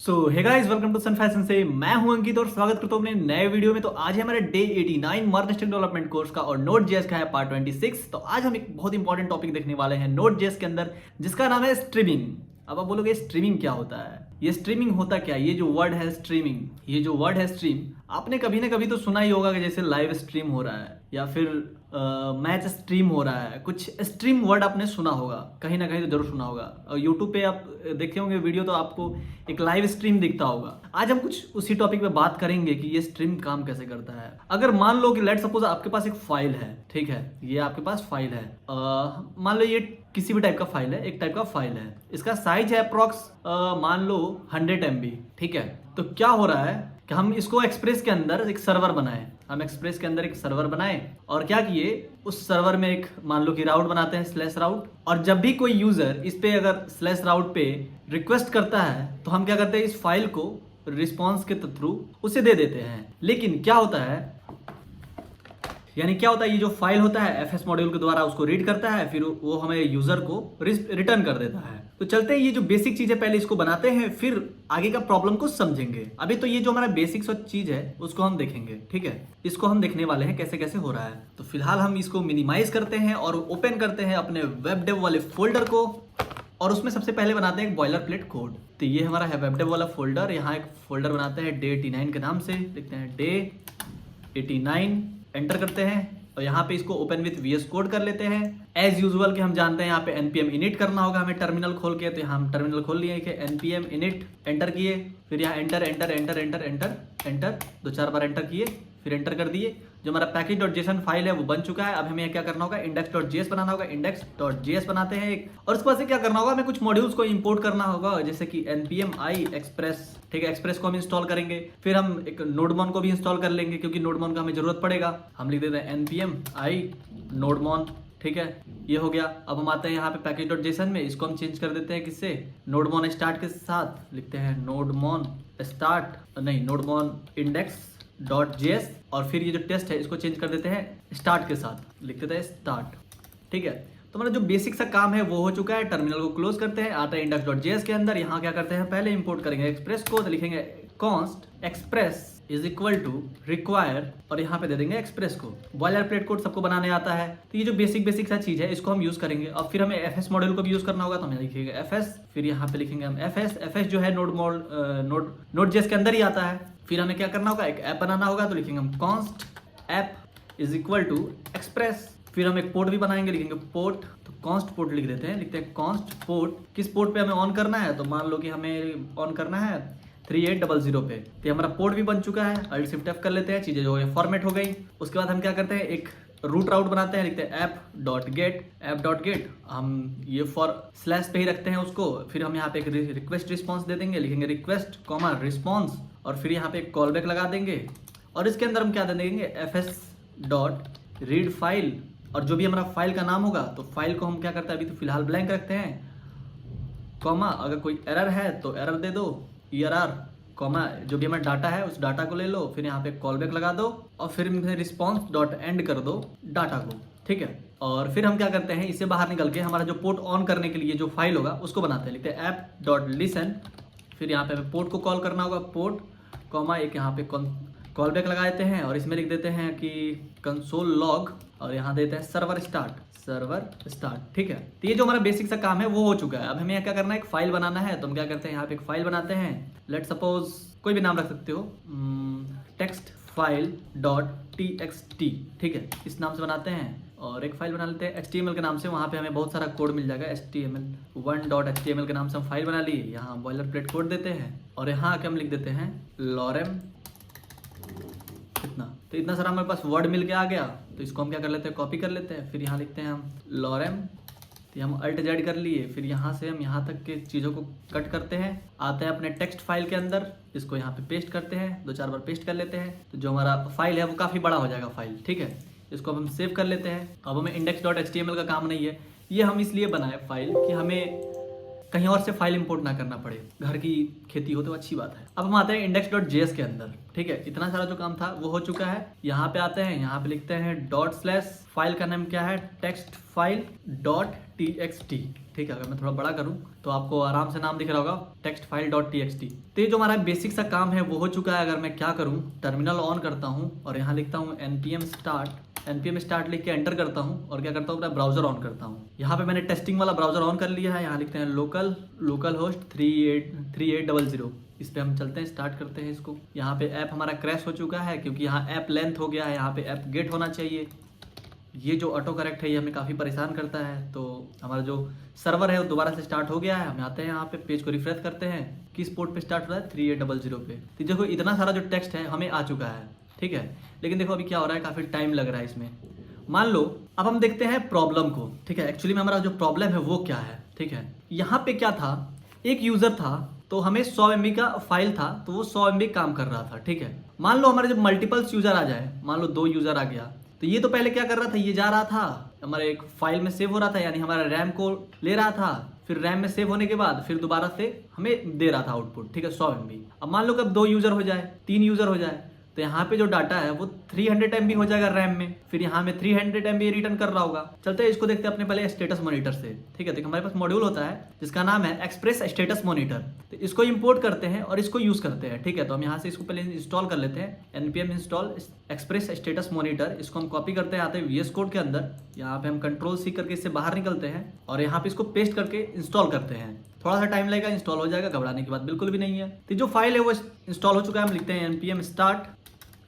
So hey guys, welcome to Sun Fashion से मैं हूं अंकित और स्वागत करता हूं अपने नए वीडियो में। तो आज है हमारे day 89 market stack development course का और नोड जेएस का है पार्ट 26। तो आज हम एक बहुत इंपॉर्टेंट टॉपिक देखने वाले हैं नोड जेएस के अंदर, जिसका नाम है स्ट्रीमिंग। अब आप बोलोगे स्ट्रीमिंग क्या होता है, ये स्ट्रीमिंग होता क्या है? ये जो वर्ड है स्ट्रीमिंग, ये जो वर्ड है स्ट्रीम, आपने कभी ना कभी तो सुना ही होगा कि जैसे लाइव स्ट्रीम हो रहा है या फिर मैच स्ट्रीम हो रहा है। कुछ स्ट्रीम वर्ड आपने सुना होगा, कहीं ना कहीं तो जरूर सुना होगा। और यूट्यूब पे आप देखे होंगे वीडियो तो आपको एक लाइव स्ट्रीम दिखता होगा। आज हम कुछ उसी टॉपिक पे बात करेंगे कि ये स्ट्रीम काम कैसे करता है। अगर मान लो कि लेट सपोज आपके पास एक फाइल है, ठीक है, ये आपके पास फाइल है, मान लो ये किसी भी टाइप का फाइल है, एक टाइप का फाइल है, इसका साइज है अप्रोक्स मान लो 100 MB, ठीक है। तो क्या हो रहा है कि हम इसको एक्सप्रेस के अंदर एक सर्वर बनाए, हम एक्सप्रेस के अंदर एक सर्वर बनाए और क्या किए, उस सर्वर में एक मान लो कि राउट बनाते हैं, स्लैश राउट। और जब भी कोई यूजर इस पे अगर स्लैश राउट पे रिक्वेस्ट करता है तो हम क्या करते हैं, इस फाइल को रिस्पॉन्स के थ्रू उसे दे देते हैं। लेकिन क्या होता है, यानी क्या होता है, ये जो फाइल होता है एफएस मॉड्यूल के द्वारा उसको रीड करता है, फिर वो हमें यूजर को रिटर्न कर देता है। तो चलते हैं, ये जो बेसिक चीज है पहले इसको बनाते हैं, फिर आगे का प्रॉब्लम को समझेंगे। अभी तो ये जो हमारा बेसिक चीज है उसको हम देखेंगे, ठीक है। इसको हम देखने वाले हैं कैसे कैसे हो रहा है। तो फिलहाल हम इसको मिनिमाइज करते हैं और ओपन करते हैं अपने वेब डेव वाले फोल्डर को, और उसमें सबसे पहले बनाते हैं एक बॉयलर प्लेट कोड। तो ये हमारा है वेब डेव वाला फोल्डर। यहाँ एक फोल्डर बनाते हैं डे 89 के नाम से, लिखते हैं डे 89, एंटर करते हैं और यहाँ पे इसको ओपन विथ वीएस कोड कर लेते हैं। एज यूजुअल कि हम जानते हैं यहाँ पे npm init करना होगा हमें टर्मिनल खोल के। तो यहाँ हम टर्मिनल खोल लिए कि npm init, एंटर किए, फिर यहाँ enter enter enter enter enter enter 2-4 बार एंटर किए, फिर एंटर कर दिए। जो हमारा पैकेज.json फाइल है वो बन चुका है। अब हमें क्या करना होगा, index.js बनाना होगा। index.js बनाते हैं एक, और उसके बाद से क्या करना होगा, हमें कुछ मॉड्यूल्स को इंपोर्ट करना होगा, जैसे कि npm i express, ठीक है। एक्सप्रेस को हम इंस्टॉल करेंगे, फिर हम एक नोडमॉन को भी इंस्टॉल कर लेंगे क्योंकि नोडमॉन का हमें जरूरत पड़ेगा। हम लिख देते हैं npm i नोडमॉन, ठीक है, ये हो गया। अब हम आते हैं यहाँ पे पैकेज.json में, इसको हम चेंज कर देते हैं किससे, नोडमॉन स्टार्ट के साथ, लिखते हैं नोडमॉन स्टार्ट, नहीं नोडमॉन index.js, और फिर ये जो टेस्ट है इसको चेंज कर देते हैं स्टार्ट के साथ, लिख देते हैं स्टार्ट, ठीक है। तो हमारा जो बेसिक सा काम है वो हो चुका है। टर्मिनल को क्लोज करते हैं, आता है index.js के अंदर। यहाँ क्या करते हैं, पहले इंपोर्ट करेंगे एक्सप्रेस को, तो लिखेंगे const express is equal to require, और यहाँ पे दे देंगे एक्सप्रेस को। बॉयलर प्लेट कोड सबको बनाने आता है, तो ये जो बेसिक सा चीज है इसको हम यूज करेंगे। और फिर हमें एफएस मॉड्यूल को भी यूज करना होगा, तो हमें लिखेंगे एफएस, फिर यहाँ पे लिखेंगे हम एफएस जो है नोड जेएस के अंदर ही आता है। फिर हमें क्या करना होगा, एक ऐप बनाना होगा, तो लिखेंगे हम const app is equal to express. फिर हम एक पोर्ट भी बनाएंगे, लिखेंगे पोर्ट, तो const पोर्ट लिख देते हैं, लिखते हैं const पोर्ट। किस पोर्ट पे हमें ऑन करना है, तो मान लो कि हमें ऑन करना है 3800 पे। तो हमारा पोर्ट भी बन चुका है। अल्ट शिफ्ट एफ कर लेते हैं, चीजें जो है फॉर्मेट हो गई। उसके बाद हम क्या करते हैं, एक रूट राउट बनाते हैं, लिखते हैं app.get हम ये फॉर स्लैश पे ही रखते हैं उसको। फिर हम यहाँ पे एक रिक्वेस्ट रिस्पॉन्स दे देंगे, लिखेंगे रिक्वेस्ट कॉमा रिस्पॉन्स, और फिर यहाँ पे एक कॉल बैक लगा देंगे। और इसके अंदर हम क्या दे देंगे, fs.read फाइल, और जो भी हमारा फाइल का नाम होगा, तो फाइल को हम क्या करते हैं, अभी तो फिलहाल ब्लैंक रखते हैं, कॉमा अगर कोई एरर है तो एरर दे दो, ERR, कॉमा जो भी हमारा डाटा है उस डाटा को ले लो, फिर यहाँ पे कॉल बैक लगा दो, और फिर रिस्पॉन्स डॉट एंड कर दो डाटा को, ठीक है। और फिर हम क्या करते हैं, इससे बाहर निकल के हमारा जो पोर्ट ऑन करने के लिए जो फाइल होगा उसको बनाते हैं, लिखते हैं app.listen। फिर यहाँ पे हमें पोर्ट को कॉल करना होगा, पोर्ट कॉमा एक यहाँ पे कॉल बैक लगा देते हैं, और इसमें लिख देते हैं कि कंसोल लॉग, और यहाँ देते हैं सर्वर स्टार्ट, ठीक है। तो ये जो हमारा बेसिक सा काम है वो हो चुका है। अब हमें क्या करना है, एक फाइल बनाना है, तो हम क्या करते हैं, यहाँ पे एक फाइल बनाते हैं। लेट सपोज कोई भी नाम रख सकते हो, टेक्स्ट फाइल डॉट txt, ठीक है, इस नाम से बनाते हैं। और एक फाइल बना लेते हैं HTML के नाम से, वहाँ पे हमें बहुत सारा कोड मिल जाएगा। HTML1.html के नाम से हम फाइल बना लिए। यहाँ बॉयलर प्लेट कोड देते हैं, और यहाँ आके हम लिख देते हैं lorem, तो इतना सारा हमारे पास वर्ड मिल के आ गया। तो इसको हम क्या कर लेते हैं, कॉपी कर लेते हैं। फिर यहाँ लिखते हैं हम lorem, तो हम अल्ट जेड कर लिए। फिर यहाँ से हम यहाँ तक के चीज़ों को कट करते हैं, आते हैं अपने टेक्स्ट फाइल के अंदर, इसको यहाँ पे पेस्ट करते हैं, 2-4 बार पेस्ट कर लेते हैं। तो जो हमारा फाइल है वो काफ़ी बड़ा हो जाएगा फाइल, ठीक है। इसको हम सेव कर लेते हैं। अब हमें index.html का काम नहीं है, ये हम इसलिए बनाए फाइल कि हमें कहीं और से फाइल इंपोर्ट ना करना पड़े। घर की खेती हो तो अच्छी बात है। अब हम आते हैं index.js के अंदर, ठीक है। इतना सारा जो काम था वो हो चुका है। यहाँ पे आते हैं, यहाँ पे लिखते हैं फाइल का नाम क्या है, टेक्स्ट फाइल डॉट txt। ठीक है, अगर मैं थोड़ा बड़ा करूं तो आपको आराम से नाम दिख रहा होगा, टेक्स्ट फाइल डॉट txt। तो ये जो हमारा बेसिक सा काम है वो हो चुका है। अगर मैं क्या करूं, टर्मिनल ऑन करता हूं और यहाँ लिखता हूं npm स्टार्ट लिख के एंटर करता हूं और क्या करता हूं, अपना ब्राउजर ऑन करता हूं। यहाँ पे मैंने टेस्टिंग वाला ब्राउजर ऑन कर लिया है। यहाँ लिखते हैं लोकल होस्ट 3800। इस पे हम चलते हैं, स्टार्ट करते हैं इसको। यहाँ पे ऐप हमारा क्रैश हो चुका है क्योंकि यहाँ ऐप लेंथ हो गया है, यहाँ पे ऐप गेट होना चाहिए। ये जो ऑटो करेक्ट है ये हमें काफ़ी परेशान करता है। तो हमारा जो सर्वर है वो दोबारा से स्टार्ट हो गया है। हम आते हैं यहाँ पे, पेज को रिफ्रेश करते हैं, किस पोर्ट पे स्टार्ट हो रहा है, 3800 पे। तो देखो इतना सारा जो टेक्स्ट है हमें आ चुका है, ठीक है। लेकिन देखो अभी क्या हो रहा है, काफ़ी टाइम लग रहा है इसमें। मान लो अब हम देखते हैं प्रॉब्लम को, ठीक है। एक्चुअली में हमारा जो प्रॉब्लम है वो क्या है, ठीक है। यहाँ पे क्या था, एक यूज़र था तो हमें 100 MB का फाइल था, तो वो 100 MB काम कर रहा था, ठीक है। मान लो हमारे जब मल्टीपल्स यूज़र आ जाए, मान लो 2 यूज़र आ गया, तो ये तो पहले क्या कर रहा था, ये जा रहा था हमारे एक फाइल में सेव हो रहा था, यानी हमारा रैम को ले रहा था, फिर रैम में सेव होने के बाद फिर दोबारा से हमें दे रहा था आउटपुट, ठीक है, 100 MB। अब मान लो कि अब 2 यूज़र हो जाए, 3 यूज़र हो जाए, तो यहाँ पे जो डाटा है वो 300 MB हो जाएगा रैम में, फिर यहाँ में 300 MB रिटर्न कर रहा होगा। चलते हैं इसको देखते हैं अपने पहले स्टेटस मॉनिटर से, ठीक है। तो हमारे पास मॉड्यूल होता है जिसका नाम है एक्सप्रेस स्टेटस मॉनिटर। तो इसको इंपोर्ट करते हैं और इसको यूज करते हैं, ठीक है। तो हम यहाँ से इसको पहले इंस्टॉल कर लेते हैं, npm install express status monitor. इसको हम कॉपी करते हैं, आते हैं VS कोड के अंदर, यहाँ पे हम Ctrl+C करके इससे बाहर निकलते हैं और यहाँ पे इसको पेस्ट करके इंस्टॉल करते हैं। थोड़ा सा टाइम लगेगा, इंस्टॉल हो जाएगा, घबराने की बात बिल्कुल भी नहीं है। तो जो फाइल है वो इंस्टॉल हो चुका है। हम लिखते हैं npm स्टार्ट,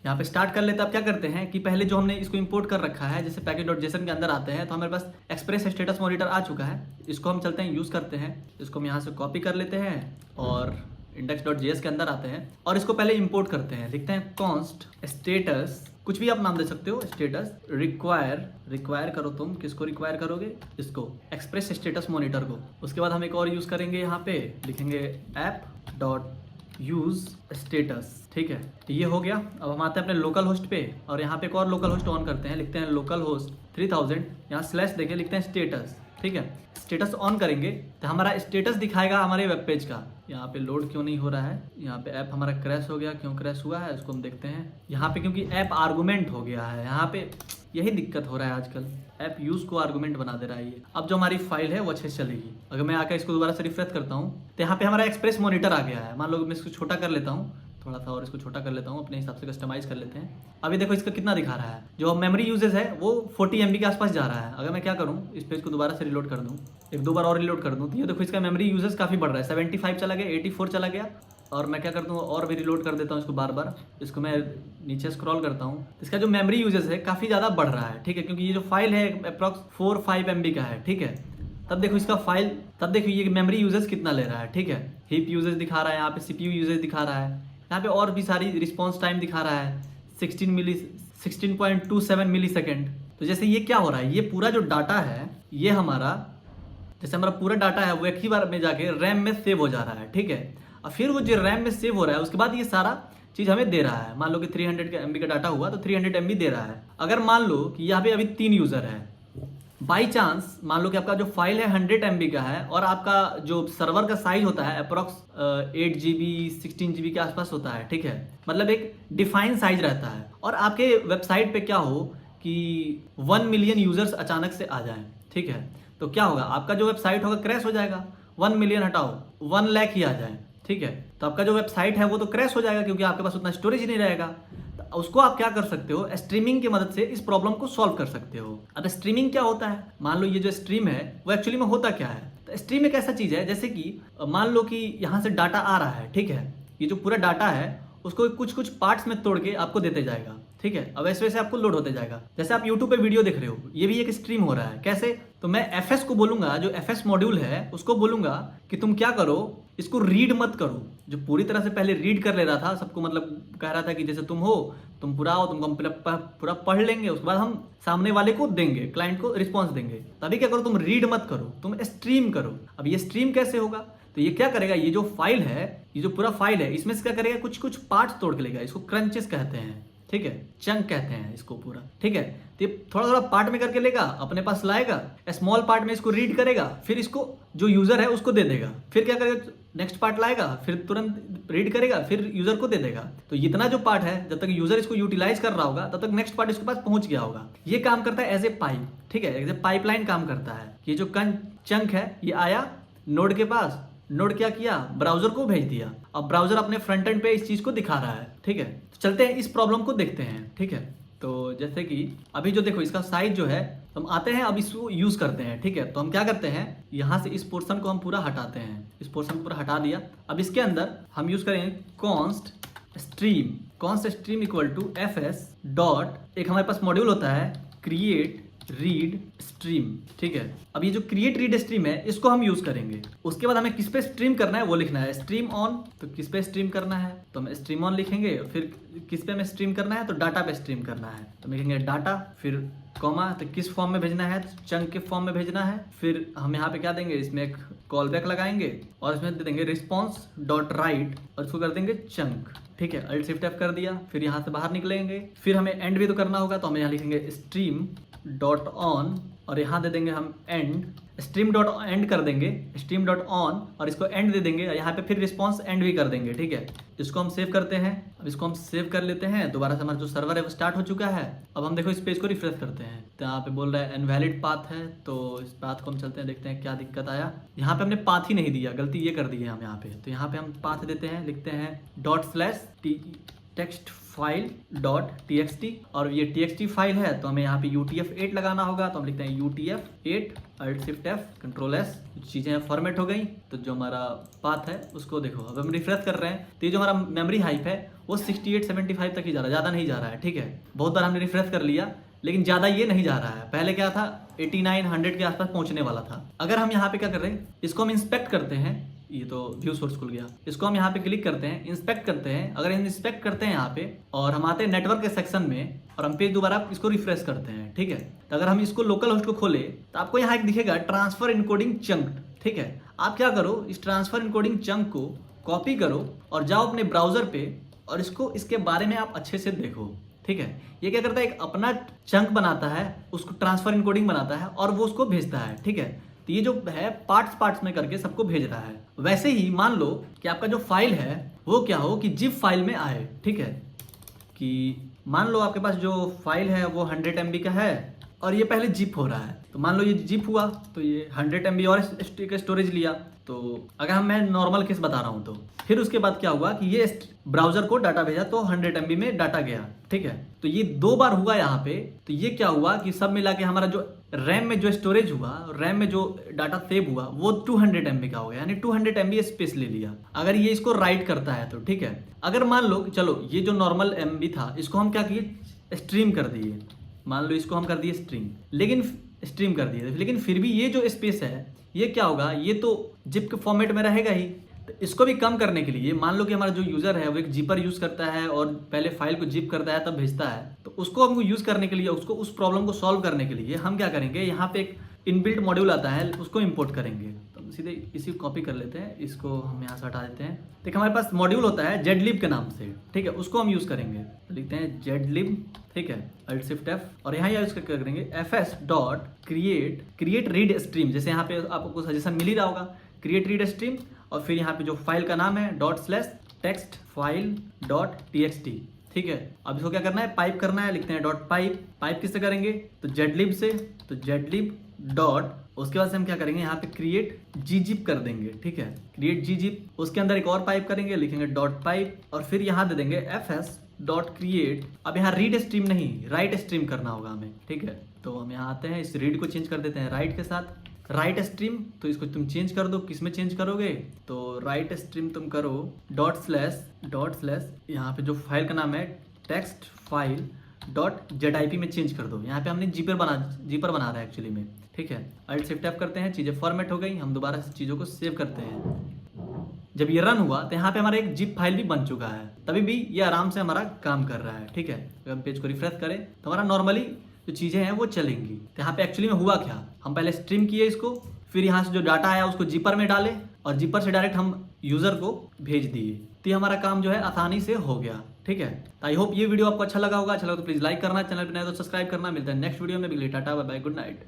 यहाँ पे स्टार्ट कर लेते हैं। अब क्या करते हैं कि पहले जो हमने इसको इंपोर्ट कर रखा है, जैसे package.json के अंदर आते हैं, तो हमारे पास एक्सप्रेस स्टेटस मॉनिटर आ चुका है। इसको हम चलते हैं, यूज़ करते हैं। इसको हम यहाँ से कॉपी कर लेते हैं और index.js के अंदर आते हैं और इसको पहले इंपोर्ट करते हैं। लिखते हैं const स्टेटस, कुछ भी आप नाम दे सकते हो, स्टेटस रिक्वायर करो। तुम किसको रिक्वायर करोगे, इसको एक्सप्रेस स्टेटस मॉनिटर को। उसके बाद हम एक और यूज़ करेंगे, यहाँ पे लिखेंगे app.use status, ठीक है। तो ये हो गया। अब हम आते हैं अपने लोकल होस्ट पे और यहाँ पे एक और लोकल होस्ट ऑन करते हैं। लिखते हैं लोकल होस्ट 3000, यहाँ स्लैश देके लिखते हैं स्टेटस, ठीक है। स्टेटस ऑन करेंगे तो हमारा स्टेटस दिखाएगा हमारे वेब पेज का। यहाँ पे लोड क्यों नहीं हो रहा है, यहाँ पे ऐप हमारा क्रैश हो गया। क्यों क्रैश हुआ है उसको हम देखते हैं। यहाँ पे क्योंकि ऐप आर्गूमेंट हो गया है, यहाँ पे यही दिक्कत हो रहा है आजकल, ऐप यूज को आर्गूमेंट बना दे रहा है ये। अब जो हमारी फाइल है वो अच्छे से चलेगी। अगर मैं आकर इसको दोबारा से रिफ्रेश करता हूँ तो यहाँ पे हमारा एक्सप्रेस मॉनिटर आ गया है। मान लो मैं इसको छोटा कर लेता हूँ, थोड़ा सा और इसको छोटा कर लेता हूँ, अपने हिसाब से कस्टमाइज कर लेते हैं। अभी देखो इसका कितना दिखा रहा है, जो मेमोरी यूजेज है वो 40 MB के आसपास जा रहा है। अगर मैं क्या करूँ, इस पेज को दोबारा से रिलोड कर दूँ, 1-2 बार और रिलोड कर दूँ, तो ये देखो इसका मेमोरी यूजेज काफ़ी बढ़ रहा है। 75 चला गया, 84 चला गया। और मैं क्या करता हूँ, और भी रिलोड कर देता हूँ इसको बार बार। इसको मैं नीचे स्क्रॉल करता हूँ, इसका जो मेमोरी यूजेज है काफ़ी ज़्यादा बढ़ रहा है, ठीक है। क्योंकि ये जो फाइल है अप्रॉक्स 4-5 MB का है, ठीक है। तब देखो इसका फाइल, तब देखो ये मेमोरी यूजेज कितना ले रहा है, ठीक है। हीप यूजेज दिखा रहा है, यहाँ पे CPU यूजेज दिखा रहा है, यहाँ पे और भी सारी रिस्पॉन्स टाइम दिखा रहा है 16.27 मिली सेकेंड। तो जैसे ये क्या हो रहा है, ये पूरा जो डाटा है ये हमारा, जैसे हमारा पूरा डाटा है वो एक ही बार में जाके रैम में सेव हो जा रहा है, ठीक है। और फिर वो जो रैम में सेव हो रहा है उसके बाद ये सारा चीज़ हमें दे रहा है। मान लो कि 300 MB का डाटा हुआ तो 300 MB दे रहा है। अगर मान लो कि यहाँ पे अभी 3 यूज़र है, बाई चांस मान लो कि आपका जो फाइल है 100 MB का है और आपका जो सर्वर का साइज होता है अप्रॉक्स 8 GB 16 GB के आसपास होता है, ठीक है। मतलब एक डिफाइन साइज रहता है। और आपके वेबसाइट पे क्या हो कि 1 मिलियन यूजर्स अचानक से आ जाएं, ठीक है, तो क्या होगा, आपका जो वेबसाइट होगा क्रैश हो जाएगा। 1 मिलियन हटाओ, 1 लाख ही आ जाए, ठीक है, तो आपका जो वेबसाइट है वो तो क्रैश हो जाएगा क्योंकि आपके पास उतना स्टोरेज नहीं रहेगा। तो उसको आप क्या कर सकते हो, स्ट्रीमिंग की मदद से इस प्रॉब्लम को सॉल्व कर सकते हो। अब स्ट्रीमिंग क्या होता है, मान लो ये जो स्ट्रीम है वो एक्चुअली में होता क्या है। तो स्ट्रीम एक ऐसा चीज है जैसे कि मान लो कि यहाँ से डाटा आ रहा है, ठीक है, ये जो पूरा डाटा है उसको कुछ कुछ पार्ट्स में तोड़ के आपको देते जाएगा, ठीक है। अब वैसे वैसे आपको लोड होते जाएगा। जैसे आप YouTube पे वीडियो देख रहे हो, ये भी एक स्ट्रीम हो रहा है। कैसे, तो मैं FS को बोलूंगा, जो FS मॉड्यूल है उसको बोलूंगा कि तुम क्या करो, इसको रीड मत करो। जो पूरी तरह से पहले रीड कर ले रहा था, सबको मतलब कह रहा था कि जैसे तुम हो, तुम पूरा आओ, तुमको हम पूरा पढ़ लेंगे, उसके बाद हम सामने वाले को देंगे, क्लाइंट को रिस्पॉन्स देंगे। तभी क्या करो, तुम रीड मत करो, तुम स्ट्रीम करो। अब ये स्ट्रीम कैसे होगा, तो ये क्या करेगा, ये जो फाइल है, ये जो पूरा फाइल है, इसमें से क्या करेगा, कुछ कुछ पार्ट्स तोड़ के लेगा। इसको क्रंचेस कहते हैं, ठीक है, चंक कहते हैं इसको पूरा, ठीक है। तो ये थोड़ा थोड़ा पार्ट में करके लेगा, अपने पास लाएगा, स्मॉल पार्ट में इसको रीड करेगा, फिर इसको जो यूजर है उसको दे देगा, फिर क्या करेगा, नेक्स्ट पार्ट लाएगा, फिर तुरंत रीड करेगा, फिर यूजर को दे देगा। तो इतना जो पार्ट है, जब तक यूजर इसको यूटिलाइज कर रहा होगा तब तक नेक्स्ट पार्ट इसके पास पहुंच गया होगा। ये काम करता है एज ए पाइप, ठीक है, एज ए पाइपलाइन काम करता है। ये जो चंक है ये आया नोड के पास, नोड क्या किया, ब्राउजर को भेज दिया। अब ब्राउजर अपने फ्रंट एंड पे इस चीज को दिखा रहा है, ठीक है। तो चलते हैं इस प्रॉब्लम को देखते हैं, ठीक है। तो जैसे कि अभी जो देखो इसका साइज जो है, हम आते हैं अब इसको यूज करते हैं, ठीक है। तो हम क्या करते हैं, यहाँ से इस पोर्शन को हम पूरा हटाते हैं, इस पोर्शन को पूरा हटा दिया। अब इसके अंदर हम यूज करेंगे const stream equal to fs dot, एक हमारे पास मॉड्यूल होता है क्रिएट रीड स्ट्रीम, ठीक है। अब ये जो क्रिएट रीड स्ट्रीम है इसको हम यूज करेंगे। उसके बाद हमें किस पे स्ट्रीम करना है वो लिखना है, स्ट्रीम ऑन, तो किस पे स्ट्रीम करना है, तो हम स्ट्रीम ऑन लिखेंगे। फिर किस पे हमें स्ट्रीम करना है, तो डाटा पे स्ट्रीम करना है, तो हम लिखेंगे डाटा, फिर कॉमा, तो किस फॉर्म में भेजना है, तो चंक के फॉर्म में भेजना है। फिर हम यहाँ पे क्या देंगे, इसमें एक कॉल बैक लगाएंगे और इसमें दे देंगे रिस्पॉन्स डॉट राइट और इसको कर देंगे चंक, ठीक है। अल्ट शिफ्ट एफ कर दिया, फिर यहाँ से बाहर निकलेंगे। फिर हमें एंड भी तो करना होगा, तो हम यहाँ लिखेंगे स्ट्रीम डॉट ऑन और यहाँ दे देंगे हम एंड, स्ट्रीम डॉट एंड कर देंगे, स्ट्रीम डॉट ऑन और इसको एंड दे देंगे, यहाँ पे फिर रिस्पॉन्स एंड भी कर देंगे, ठीक है। इसको हम सेव करते हैं। अब इसको हम सेव कर लेते हैं, दोबारा से हमारा जो सर्वर है वो स्टार्ट हो चुका है। अब हम देखो इस पेज को रिफ्रेश करते हैं, तो यहाँ पे बोल रहा है इनवैलिड पाथ है, तो इस पाथ को हम चलते हैं, देखते हैं क्या दिक्कत आया। यहाँ पे हमने पाथ ही नहीं दिया, गलती ये कर दी है हम यहाँ पे। तो यहाँ पे हम पाथ देते हैं, लिखते हैं dot / text file dot txt और ये txt फाइल है तो हमें यहाँ पे utf-8 लगाना होगा, तो हम लिखते हैं utf-8 alt shift F control S, चीजें फॉर्मेट हो गई। तो जो हमारा पाथ है उसको देखो, अब हम रिफ्रेश कर रहे हैं तो ये जो हमारा मेमोरी हाइप है वो 68-75 तक ही जा रहा है, ज़्यादा नहीं जा रहा है, ठीक है। बहुत बार हमने रिफ्रेश कर लिया लेकिन ज़्यादा ये नहीं जा रहा है। पहले क्या था 89-100 के आसपास पहुंचने वाला था। अगर हम यहाँ पे क्या कर रहे हैं, इसको हम इंस्पेक्ट करते हैं, ये तो व्यू सोर्स खुल गया, इसको हम यहाँ पे क्लिक करते हैं, इंस्पेक्ट करते हैं। अगर हम इंस्पेक्ट करते हैं यहाँ पे और हम आते हैं नेटवर्क के सेक्शन में और हम पेज दोबारा इसको रिफ्रेश करते हैं, ठीक है। तो अगर हम इसको लोकल होस्ट को खोले तो आपको यहाँ एक दिखेगा ट्रांसफर इनकोडिंग चंक, ठीक है। आप क्या करो, इस ट्रांसफर इनकोडिंग चंक को कॉपी करो और जाओ अपने ब्राउजर पे और इसको, इसके बारे में आप अच्छे से देखो, ठीक है। ये क्या करता है, एक अपना चंक बनाता है, उसको ट्रांसफर इनकोडिंग बनाता है और वो उसको भेजता है, ठीक है। तो ये जो है पार्ट्स में करके सबको भेज रहा है। वैसे ही मान लो कि आपका जो फाइल है वो क्या हो कि जिप फाइल में आए, ठीक है। कि मान लो आपके पास जो फाइल है वो 100 MB का है और ये पहले जिप हो रहा है, तो मान लो ये जिप हुआ तो ये 100 MB और स्टोरेज लिया। तो अगर मैं नॉर्मल केस बता रहा हूँ तो फिर उसके बाद क्या हुआ कि ये ब्राउजर को डाटा भेजा तो 100 MB में डाटा गया, ठीक है। तो ये 2 बार हुआ यहाँ पे। तो ये क्या हुआ कि सब मिला के हमारा जो रैम में जो स्टोरेज हुआ, रैम में जो डाटा सेव हुआ वो 200 MB का हो गया, यानी 200 MB स्पेस ले लिया। अगर ये इसको राइट करता है तो ठीक है। अगर मान लो चलो ये जो नॉर्मल MB था इसको हम क्या किए, स्ट्रीम कर दिए, मान लो इसको हम कर दिए स्ट्रीम कर दिए, लेकिन फिर भी ये जो स्पेस है ये क्या होगा, ये तो जिप के फॉर्मेट में रहेगा ही। तो इसको भी कम करने के लिए मान लो कि हमारा जो यूजर है वो एक जिपर यूज करता है और पहले फाइल को जिप करता है तब भेजता है, तो उसको हमको यूज करने के लिए, उसको उस प्रॉब्लम को सॉल्व करने के लिए हम क्या करेंगे, यहाँ पे एक इनबिल्ट मॉड्यूल आता है उसको इंपोर्ट करेंगे। तो सीधे इसी कॉपी कर लेते हैं, इसको हम यहाँ से हटा देते हैं। देखिए हमारे पास मॉड्यूल होता है जेडलिब के नाम से, ठीक है, उसको हम यूज करेंगे। तो लिखते हैं जेडलिब, ठीक है, अल्ट शिफ्ट एफ और यहाँ यूज करके करेंगे fs dot create read stream. जैसे यहाँ पे आपको सजेशन मिल ही रहा होगा, क्रिएट रीड स्ट्रीम और फिर यहाँ पे जो फाइल का नाम है /text file .txt, ठीक है। अब इसको क्या करना है, पाइप करना है, लिखते हैं डॉट पाइप किससे करेंगे, तो जेडलिब से, तो जेडलिब डॉट, उसके बाद से हम क्या करेंगे यहाँ पे क्रिएट gzip कर देंगे, ठीक है, क्रिएट gzip। उसके अंदर एक और पाइप करेंगे, लिखेंगे डॉट पाइप और फिर यहाँ दे देंगे fs डॉट क्रिएट। अब यहाँ रीड स्ट्रीम नहीं, राइट स्ट्रीम करना होगा हमें, ठीक है। तो हम यहाँ आते हैं, इस रीड को चेंज कर देते हैं राइट के साथ, राइट स्ट्रीम। तो इसको तुम चेंज कर दो, किस में चेंज करोगे, तो राइट स्ट्रीम तुम करो डॉट स्लैश यहाँ पे जो फाइल का नाम है टेक्स्ट फाइल .zip में चेंज कर दो। यहाँ पे हमने जीपर बना रहा है एक्चुअली में, ठीक है। अल्ट शिफ्ट एफ करते हैं, चीज़ें फॉर्मेट हो गई, हम दोबारा से चीज़ों को सेव करते हैं। जब ये रन हुआ तो यहाँ पे हमारा एक जिप फाइल भी बन चुका है, तभी भी ये आराम से हमारा काम कर रहा है, ठीक है। अगर हम पेज को रिफ्रेश करें तो हमारा नॉर्मली जो चीज़ें हैं वो चलेंगी। तो यहाँ पे एक्चुअली में हुआ क्या, हम पहले स्ट्रीम किए इसको, फिर यहाँ से जो डाटा आया उसको जिपर में डाले और जिपर से डायरेक्ट हम यूजर को भेज दिए। तो ये हमारा काम जो है आसानी से हो गया। ठीक है, तो आई होप ये वीडियो आपको अच्छा लगा होगा। अच्छा लगा तो प्लीज लाइक करना, चैनल पर नया तो सब्सक्राइब करना। मिलता है नेक्स्ट वीडियो में। Tata, bye bye, good night.